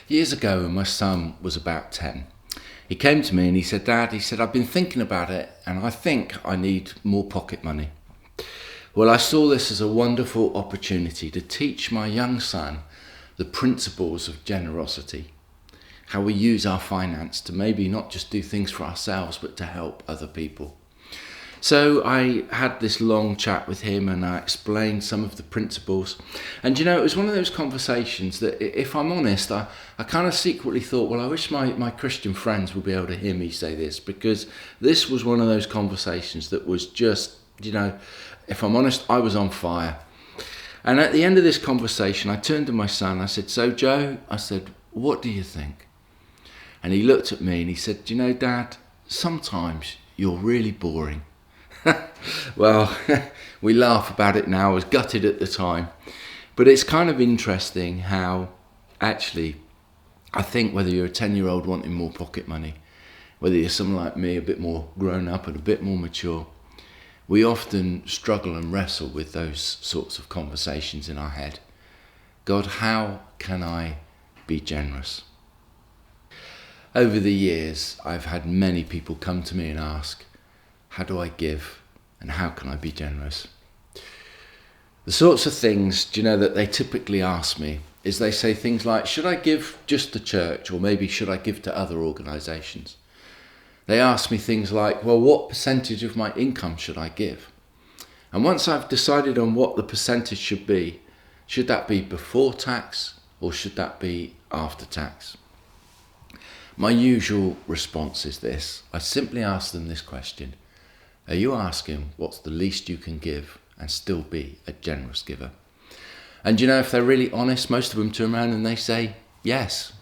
Years ago, when my son was about 10, he came to me and he said, "Dad," he said, "I've been thinking about it and I think I need more pocket money." Well, I saw this as a wonderful opportunity to teach my young son the principles of generosity, how we use our finance to maybe not just do things for ourselves, but to help other people. So I had this long chat with him and I explained some of the principles. And it was one of those conversations that, if I'm honest, I kind of secretly thought, well, I wish my Christian friends would be able to hear me say this, because this was one of those conversations that was just, if I'm honest, I was on fire. And at the end of this conversation, I turned to my son, I said, "So Joe," I said, "what do you think?" And he looked at me and he said, "Dad, sometimes you're really boring." Well, we laugh about it now. I was gutted at the time. But it's kind of interesting how, actually, I think whether you're a 10-year-old wanting more pocket money, whether you're someone like me, a bit more grown up and a bit more mature, we often struggle and wrestle with those sorts of conversations in our head. God, how can I be generous? Over the years, I've had many people come to me and ask, how do I give and how can I be generous? The sorts of things, that they typically ask me is they say things like, should I give just to church, or maybe should I give to other organisations? They ask me things like, well, what percentage of my income should I give? And once I've decided on what the percentage should that be before tax or should that be after tax? My usual response is this. I simply ask them this question. Are you asking what's the least you can give and still be a generous giver? And if they're really honest, most of them turn around and they say yes.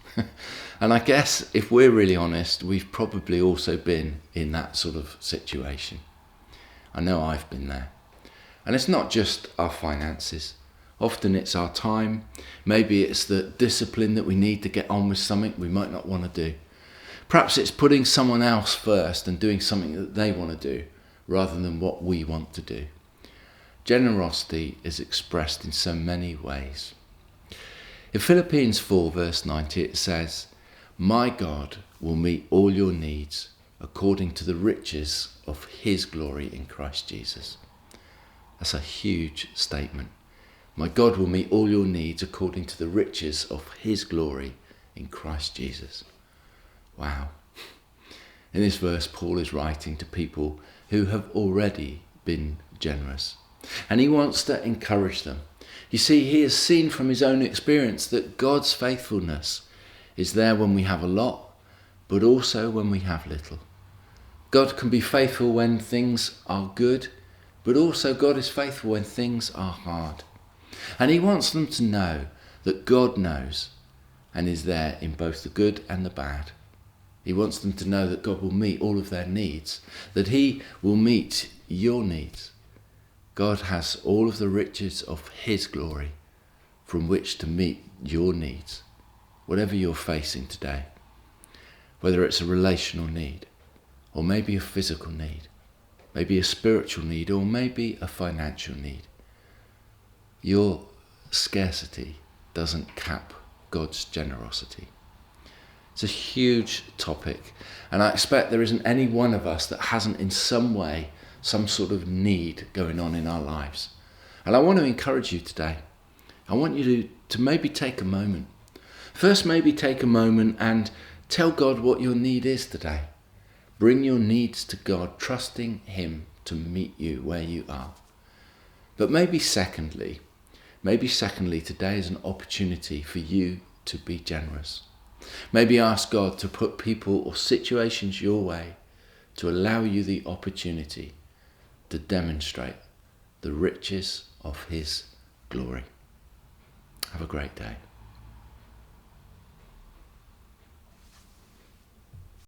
And I guess if we're really honest, we've probably also been in that sort of situation. I know I've been there. And it's not just our finances. Often it's our time. Maybe it's the discipline that we need to get on with something we might not want to do. Perhaps it's putting someone else first and doing something that they want to do rather than what we want to do. Generosity is expressed in so many ways. In Philippians 4 verse 90 it says, "My God will meet all your needs according to the riches of his glory in Christ Jesus." That's a huge statement. My God will meet all your needs according to the riches of his glory in Christ Jesus. Wow. In this verse, Paul is writing to people who have already been generous. And he wants to encourage them. You see, he has seen from his own experience that God's faithfulness is there when we have a lot, but also when we have little. God can be faithful when things are good, but also God is faithful when things are hard. And he wants them to know that God knows and is there in both the good and the bad. He wants them to know that God will meet all of their needs, that he will meet your needs. God has all of the riches of his glory from which to meet your needs, whatever you're facing today, whether it's a relational need, or maybe a physical need, maybe a spiritual need, or maybe a financial need. Your scarcity doesn't cap God's generosity. It's a huge topic, and I expect there isn't any one of us that hasn't in some way some sort of need going on in our lives. And I want to encourage you today. I want you to maybe take a moment. First, maybe take a moment and tell God what your need is today. Bring your needs to God, trusting him to meet you where you are. But maybe secondly, today is an opportunity for you to be generous. Maybe ask God to put people or situations your way to allow you the opportunity to demonstrate the riches of his glory. Have a great day.